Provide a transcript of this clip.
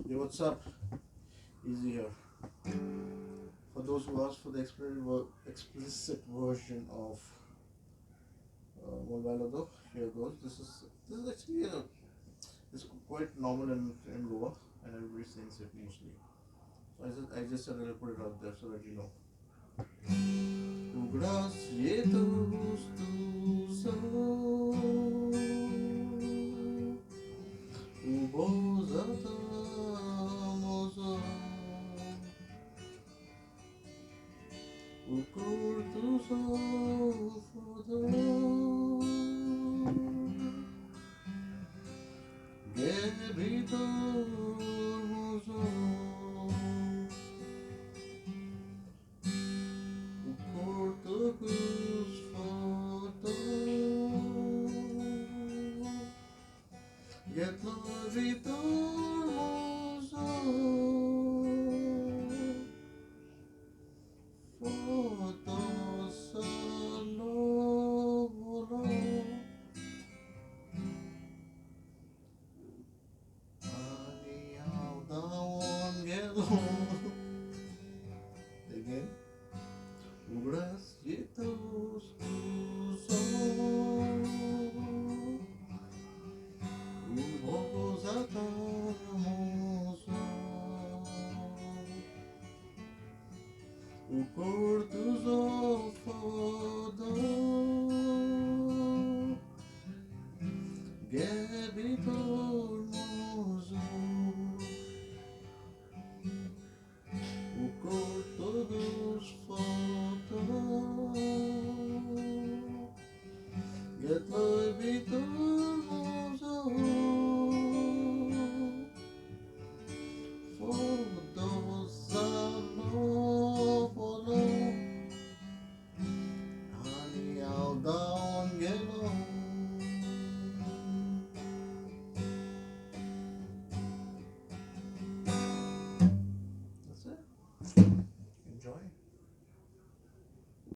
Hey, what's up? Easy here. For those who asked for the explicit version of Molvalado, here goes. This is actually it's quite normal in Goa, and everybody sings it mostly. So I just said I'll put it out there so that you know. Ugras yetus tu so ubozata mozo ukurtus fodo gebito mozo ukurtus fodo get lovito mozo Again, bracitos ojos atamos, o